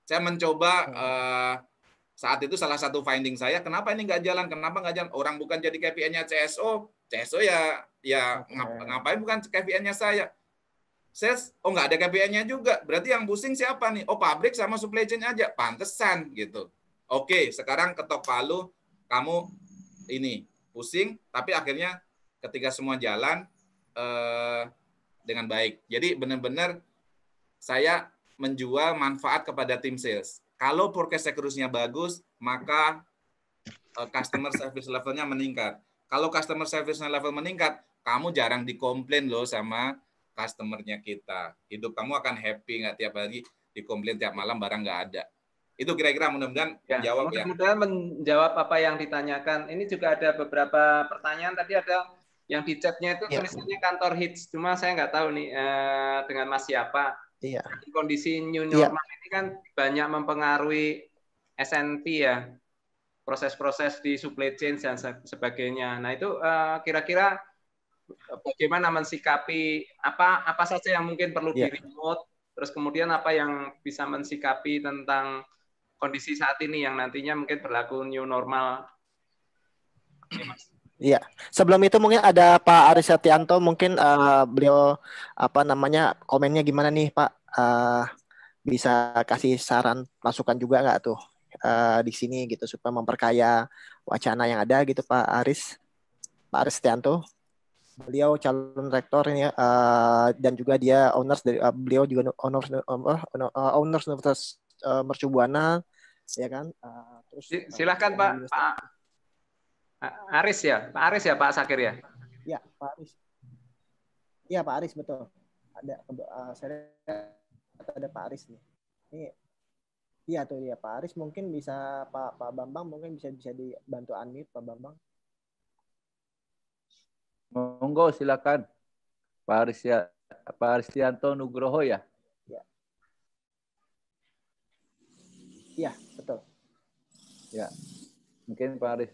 Saya mencoba saat itu salah satu finding saya, kenapa ini nggak jalan? Kenapa nggak jalan? Orang bukan jadi KPI-nya CSO ya ngapain bukan KPI-nya saya? Sales, nggak ada KPI-nya juga. Berarti yang pusing siapa nih? Pabrik sama supply chain aja. Pantesan gitu. Oke, sekarang ketok palu, kamu ini pusing, tapi akhirnya ketika semua jalan dengan baik. Jadi benar-benar saya menjual manfaat kepada tim sales. Kalau forecast accuracy-nya bagus, maka customer service levelnya meningkat. Kalau customer service level meningkat, kamu jarang dikomplain loh sama customer-nya kita. Hidup kamu akan happy, nggak tiap hari dikomplain tiap malam barang nggak ada. Itu kira-kira mudah-mudahan menjawab ya. Mudah-mudahan menjawab apa yang ditanyakan. Ini juga ada beberapa pertanyaan. Tadi ada yang di chatnya itu tulisannya kantor hits. Cuma saya nggak tahu nih dengan Mas siapa. Iya. Kondisi new normal ini kan banyak mempengaruhi SNP ya, proses-proses di supply chain dan sebagainya. Nah itu kira-kira bagaimana mensikapi apa saja yang mungkin perlu di remote, terus kemudian apa yang bisa mensikapi tentang kondisi saat ini yang nantinya mungkin berlaku new normal. Iya, sebelum itu mungkin ada Pak Aris Setianto, mungkin beliau komennya gimana nih Pak? Bisa kasih saran masukan juga nggak tuh di sini gitu supaya memperkaya wacana yang ada gitu Pak Aris Setianto. Beliau calon rektor ini dan juga dia beliau juga owners Universitas Mercu Buana ya kan. Terus silakan Pak Aris ya, Pak Sakir ya. Iya Pak Aris. Iya Pak Aris betul. Saya ada Pak Aris nih. Ini iya tuh ya Pak Aris mungkin bisa Pak Bambang mungkin bisa dibantu unmute Pak Bambang. Monggo silakan. Pak Aristianto Nugroho ya. Iya, betul. Ya. Mungkin Pak Aris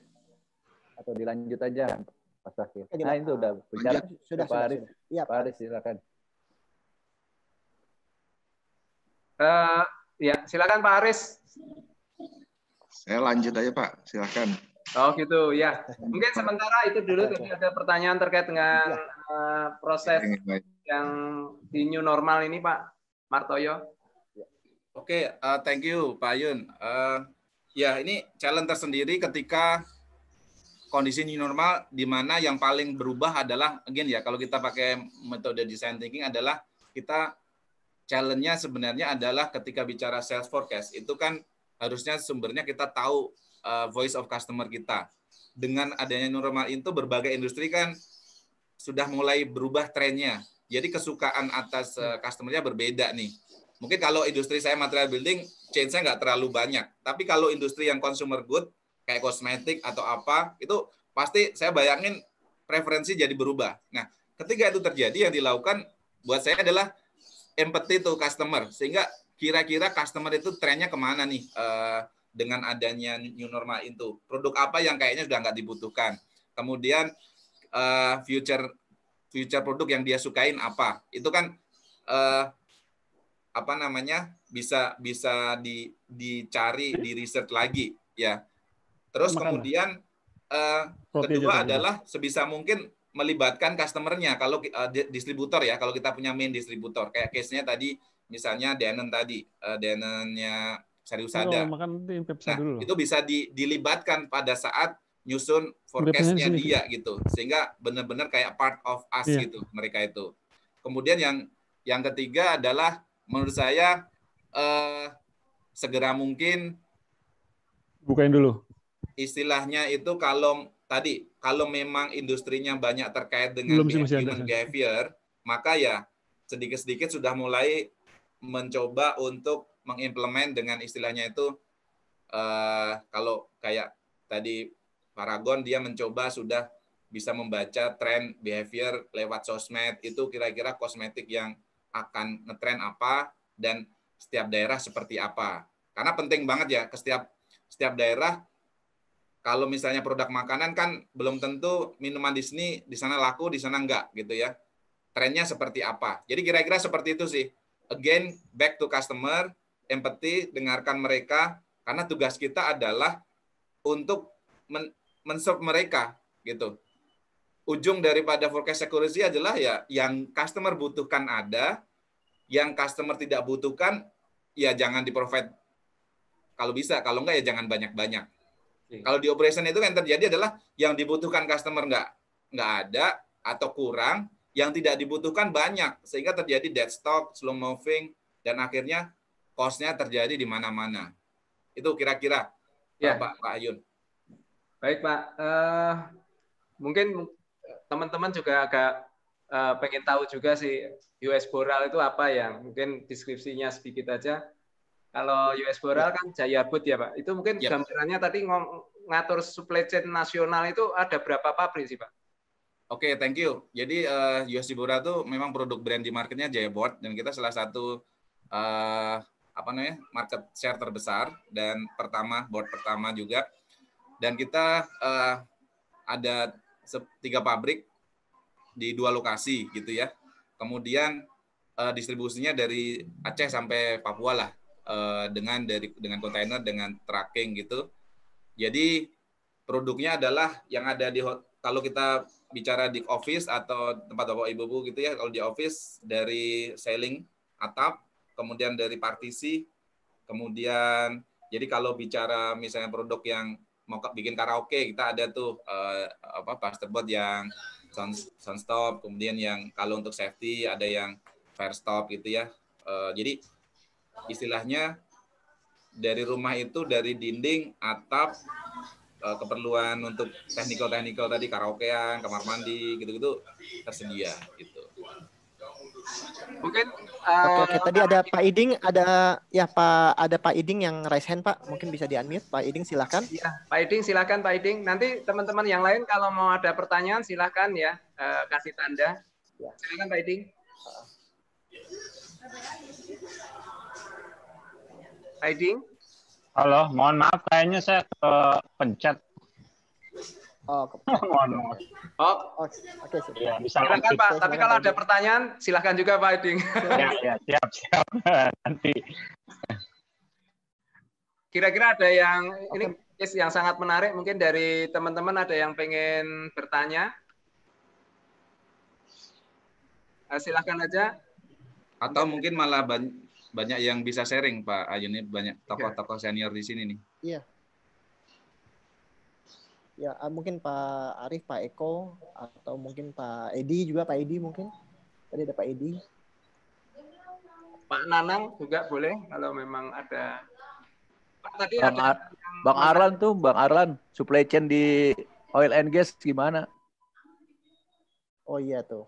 atau dilanjut aja Pak Sakir. Oke, Nah, itu udah bicara. Sudah. Pak Aris. Iya, Pak Aris silakan. Ya, silakan Pak Aris. Saya lanjut aja Pak, silakan. Oh gitu ya. Mungkin sementara itu dulu. Tadi ada pertanyaan terkait dengan proses yang di new normal ini Pak Martoyo. Oke, thank you Pak Ayun. Ya, ini challenge tersendiri ketika kondisi new normal di mana yang paling berubah adalah, again ya, kalau kita pakai metode design thinking adalah kita challenge-nya sebenarnya adalah ketika bicara sales forecast, itu kan harusnya sumbernya kita tahu voice of customer kita. Dengan adanya new normal itu berbagai industri kan sudah mulai berubah trennya. Jadi kesukaan atas customer-nya berbeda nih. Mungkin kalau industri saya material building, change-nya nggak terlalu banyak. Tapi kalau industri yang consumer good, kayak kosmetik atau apa, itu pasti saya bayangin preferensi jadi berubah. Nah, ketika itu terjadi, yang dilakukan buat saya adalah empathy to customer. Sehingga kira-kira customer itu trennya kemana nih dengan adanya new normal itu. Produk apa yang kayaknya sudah nggak dibutuhkan. Kemudian future produk yang dia sukain apa. Itu kan bisa dicari, di research lagi ya. Terus kemudian kedua adalah sebisa mungkin melibatkan customer-nya. Kalau distributor ya, kalau kita punya main distributor, kayak case-nya tadi misalnya Denon tadi, Denonnya Sariusada. Nah, itu bisa dilibatkan pada saat nyusun forecast-nya dia gitu. Sehingga benar-benar kayak part of us gitu mereka itu. Kemudian yang ketiga adalah menurut saya segera mungkin bukain dulu. Istilahnya itu kalau memang industrinya banyak terkait dengan human behavior, maka ya sedikit-sedikit sudah mulai mencoba untuk mengimplement dengan istilahnya itu kalau kayak tadi Paragon dia mencoba sudah bisa membaca tren behavior lewat sosmed, itu kira-kira kosmetik yang akan ngetren apa dan setiap daerah seperti apa. Karena penting banget ya ke setiap daerah. Kalau misalnya produk makanan kan belum tentu minuman di sana laku, di sana enggak gitu ya. Trennya seperti apa. Jadi kira-kira seperti itu sih. Again, back to customer, empathy, dengarkan mereka karena tugas kita adalah untuk men-serve mereka gitu. Ujung daripada forecast accuracy adalah ya yang customer butuhkan ada, yang customer tidak butuhkan ya jangan di-provide kalau bisa, kalau enggak ya jangan banyak-banyak. Kalau di operation itu yang terjadi adalah yang dibutuhkan customer enggak ada atau kurang, yang tidak dibutuhkan banyak sehingga terjadi dead stock, slow moving dan akhirnya cost-nya terjadi di mana-mana. Itu kira-kira ya. Pak Ayun. Baik Pak, mungkin teman-teman juga agak pengen tahu juga sih US Boral itu apa ya, mungkin deskripsinya sedikit aja. Kalau US Boral kan Jaya Boot ya Pak, itu mungkin gambarannya tadi ngatur supply chain nasional itu ada berapa pabrik sih Pak? Oke, thank you. Jadi US Boral itu memang produk brand di marketnya Jaya Boot dan kita salah satu market share terbesar dan board pertama juga. Dan kita ada 3 pabrik di 2 lokasi gitu ya. Kemudian distribusinya dari Aceh sampai Papua lah dengan kontainer dengan tracking gitu. Jadi produknya adalah yang ada di kalau kita bicara di office atau tempat bapak ibu gitu ya. Kalau di office dari ceiling atap, kemudian dari partisi, kemudian jadi kalau bicara misalnya produk yang mau bikin karaoke kita ada tuh plasterboard yang sound stop, kemudian yang kalau untuk safety ada yang fire stop gitu ya. Jadi istilahnya dari rumah itu dari dinding, atap, keperluan untuk teknikal tadi karaokean, kamar mandi gitu-gitu tersedia gitu. Mungkin Oke. Tadi ada Pak Iding, ada Pak Iding yang raise hand, Pak. Mungkin bisa di-unmute. Pak Iding, silahkan. ya, Pak Iding silakan Pak Iding. Nanti teman-teman yang lain kalau mau ada pertanyaan silakan ya, kasih tanda. Ya. Silakan Pak Iding. Pak Iding. Halo, mohon maaf kayaknya saya kepencet. Oh, Mohon maaf. Oh, oke. Ya, bisa silakan lanjut. Pak. Tapi kalau ada pertanyaan silakan juga Pak Iding. Ya, siap. Nanti. Kira-kira ada yang ini case yang sangat menarik mungkin dari teman-teman ada yang pengen bertanya. Silakan aja. Atau mungkin malah banyak yang bisa sharing Pak Ayun, ini banyak tokoh-tokoh senior di sini nih. Iya. Ya, mungkin Pak Arif, Pak Eko, atau mungkin Pak Edi juga, Pak Edi mungkin. Tadi ada Pak Edi. Pak Nanang juga boleh kalau memang ada. Pak, tadi Bang Arlan, supply chain di oil and gas gimana? Oh iya tuh.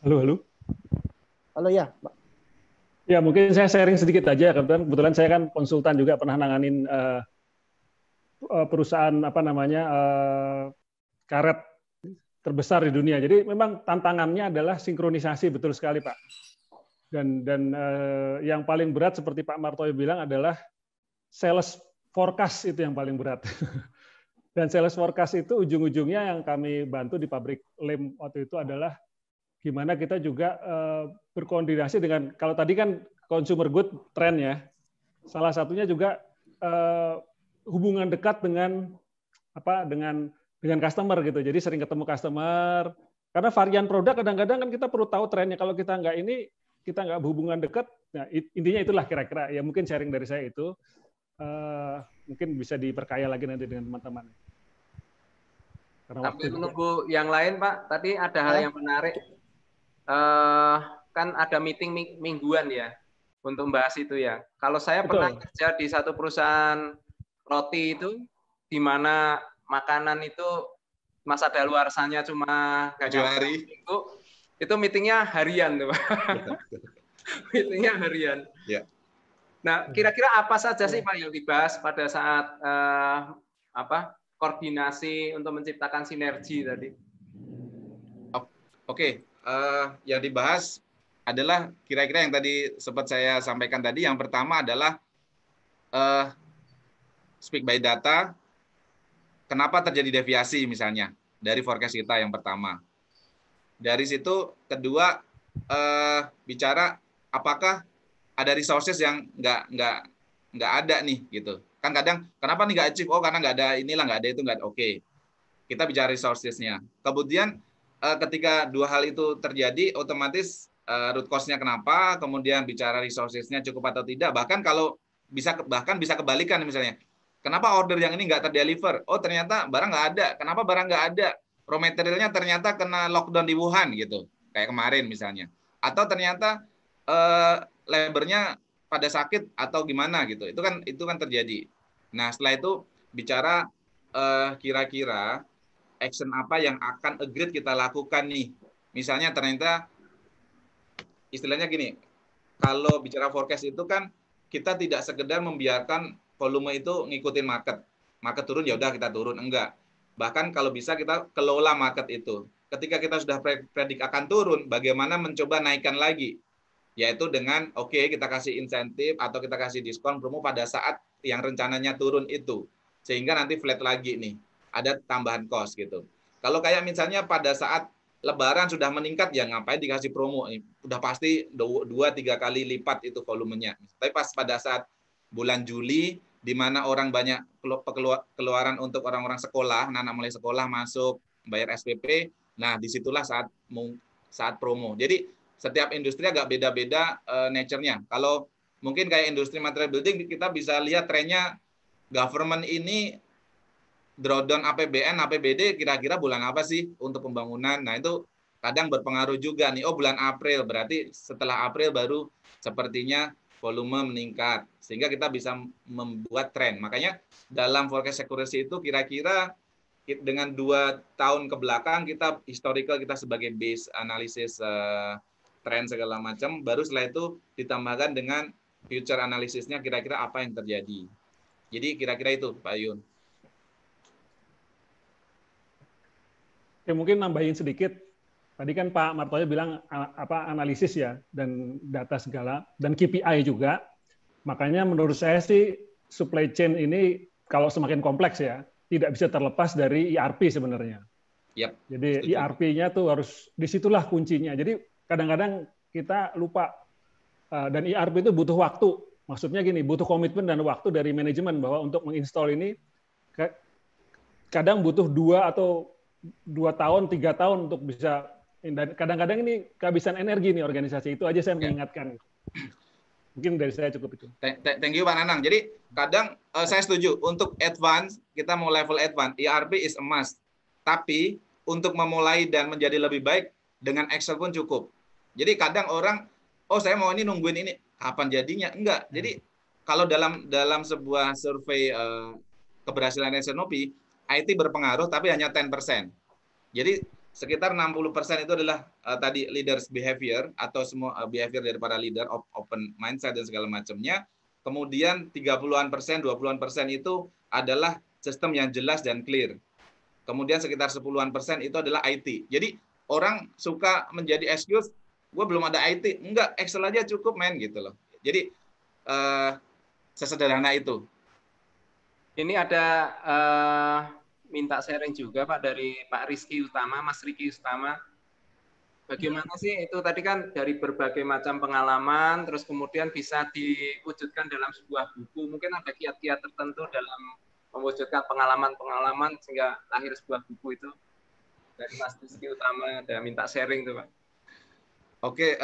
Halo. Halo ya, Pak. Ya, mungkin saya sharing sedikit aja. Kebetulan saya kan konsultan juga pernah nanganin perusahaan karet terbesar di dunia. Jadi memang tantangannya adalah sinkronisasi, betul sekali Pak. Dan yang paling berat seperti Pak Martoyo bilang adalah sales forecast, itu yang paling berat. Dan sales forecast itu ujung-ujungnya yang kami bantu di pabrik lem waktu itu adalah gimana kita juga berkoordinasi dengan, kalau tadi kan consumer good trend ya, salah satunya juga hubungan dekat dengan customer gitu. Jadi sering ketemu customer, karena varian produk kadang-kadang kan kita perlu tahu trennya. Kalau kita nggak berhubungan dekat, nah intinya itulah kira-kira ya, mungkin sharing dari saya itu mungkin bisa diperkaya lagi nanti dengan teman-teman. Sambil menunggu yang lain Pak, tadi ada hal yang menarik. Kan ada meeting mingguan ya untuk membahas itu ya. Kalau saya pernah kerja di satu perusahaan roti itu, di mana makanan itu masa daluarsanya cuma hari itu meetingnya harian tuh Pak. Meetingnya harian. Ya. Nah, kira-kira apa saja sih Pak yang dibahas pada saat koordinasi untuk menciptakan sinergi tadi? Oke. Yang dibahas adalah kira-kira yang tadi sempat saya sampaikan tadi. Yang pertama adalah speak by data. Kenapa terjadi deviasi misalnya dari forecast kita yang pertama. Dari situ kedua bicara apakah ada resources yang nggak ada nih gitu. Kan kadang kenapa nih nggak achieve? Oh karena nggak ada inilah, nggak ada itu, nggak ada. Oke. Kita bicara resources-nya. Kemudian ketika dua hal itu terjadi, otomatis root cause-nya kenapa, kemudian bicara resources-nya cukup atau tidak. Bahkan bisa kebalikan misalnya. Kenapa order yang ini nggak terdeliver? Oh ternyata barang nggak ada. Kenapa barang nggak ada? Raw materialnya ternyata kena lockdown di Wuhan gitu, kayak kemarin misalnya. Atau ternyata labornya pada sakit atau gimana gitu. Itu kan terjadi. Nah setelah itu bicara kira-kira action apa yang akan agreed kita lakukan nih. Misalnya ternyata istilahnya gini, kalau bicara forecast itu kan kita tidak sekedar membiarkan volume itu ngikutin market. Market turun ya udah kita turun, enggak. Bahkan kalau bisa kita kelola market itu. Ketika kita sudah predik akan turun, bagaimana mencoba naikkan lagi? Yaitu dengan kita kasih insentif atau kita kasih diskon promo pada saat yang rencananya turun itu. Sehingga nanti flat lagi nih. Ada tambahan cost gitu. Kalau kayak misalnya pada saat Lebaran sudah meningkat, ya ngapain dikasih promo? Udah pasti 2-3 kali lipat itu volumenya. Tapi pas pada saat bulan Juli, di mana orang banyak keluaran untuk orang-orang sekolah, anak mulai sekolah masuk bayar SPP, nah disitulah saat promo. Jadi setiap industri agak beda-beda nature-nya. Kalau mungkin kayak industri material building, kita bisa lihat trennya government ini drawdown APBN, APBD kira-kira bulan apa sih untuk pembangunan. Nah itu kadang berpengaruh juga nih. Oh bulan April, berarti setelah April baru sepertinya volume meningkat, sehingga kita bisa membuat tren. Makanya dalam forecast accuracy itu kira-kira dengan 2 tahun ke belakang kita historical, kita sebagai base analisis tren segala macam, baru setelah itu ditambahkan dengan future analisisnya kira-kira apa yang terjadi. Jadi kira-kira itu Pak Yun. Oke, mungkin nambahin sedikit. Tadi kan Pak Martoyo bilang analisis ya, dan data segala, dan KPI juga. Makanya menurut saya sih supply chain ini kalau semakin kompleks ya, tidak bisa terlepas dari ERP sebenarnya. Yep, jadi setuju. ERP-nya tuh harus, disitulah kuncinya. Jadi kadang-kadang kita lupa, dan ERP itu butuh waktu. Maksudnya gini, butuh komitmen dan waktu dari manajemen bahwa untuk menginstall ini kadang butuh 2 atau 2 tahun, 3 tahun untuk bisa. Dan kadang-kadang ini kehabisan energi nih organisasi. Itu aja saya mengingatkan. Mungkin dari saya cukup itu. Thank you Pak Nanang. Jadi kadang saya setuju untuk advance, kita mau level advance, ERP is a must. Tapi untuk memulai dan menjadi lebih baik dengan Excel pun cukup. Jadi kadang orang, oh saya mau ini nungguin ini, kapan jadinya? Enggak. Jadi kalau dalam sebuah survei keberhasilan SNOP, IT berpengaruh tapi hanya 10%. Jadi sekitar 60% itu adalah tadi leaders behavior atau semua behavior dari para leader, open mindset dan segala macamnya. Kemudian 30-an%, 20-an% itu adalah sistem yang jelas dan clear. Kemudian sekitar 10-an% itu adalah IT. Jadi orang suka menjadi excuse, gue belum ada IT. Enggak, Excel aja cukup men gitu loh. Jadi sesederhana itu. Ini ada minta sharing juga Pak dari Pak Rizky Utama, Mas Rizky Utama. Bagaimana sih itu tadi kan dari berbagai macam pengalaman, terus kemudian bisa diwujudkan dalam sebuah buku. Mungkin ada kiat-kiat tertentu dalam mewujudkan pengalaman-pengalaman sehingga lahir sebuah buku itu. Dari Mas Rizky Utama ada minta sharing tuh Pak. Oke,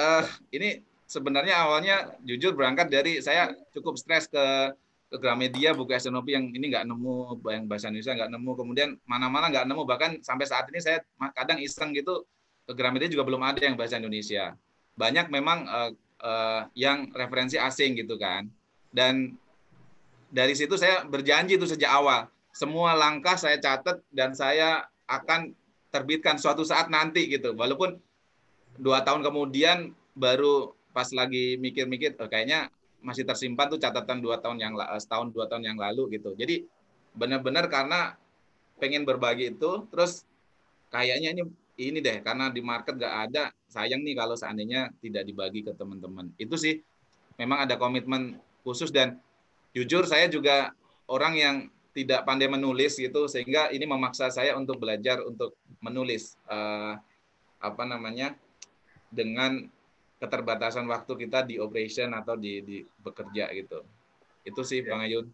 ini sebenarnya awalnya jujur berangkat dari saya cukup stres ke Gramedia, buku SNOP yang ini nggak nemu, yang bahasa Indonesia nggak nemu, kemudian mana-mana nggak nemu, bahkan sampai saat ini saya kadang iseng gitu, ke Gramedia juga belum ada yang bahasa Indonesia. Banyak memang yang referensi asing gitu kan. Dan dari situ saya berjanji itu sejak awal, semua langkah saya catat dan saya akan terbitkan suatu saat nanti gitu. Walaupun 2 tahun kemudian baru pas lagi mikir-mikir, kayaknya masih tersimpan tuh catatan setahun 2 tahun yang lalu gitu. Jadi benar-benar karena pengen berbagi itu, terus kayaknya ini deh karena di market nggak ada, sayang nih kalau seandainya tidak dibagi ke teman-teman. Itu sih memang ada komitmen khusus dan jujur saya juga orang yang tidak pandai menulis gitu, sehingga ini memaksa saya untuk belajar untuk menulis dengan keterbatasan waktu kita di operation atau di bekerja gitu. Itu sih Bang Ayun.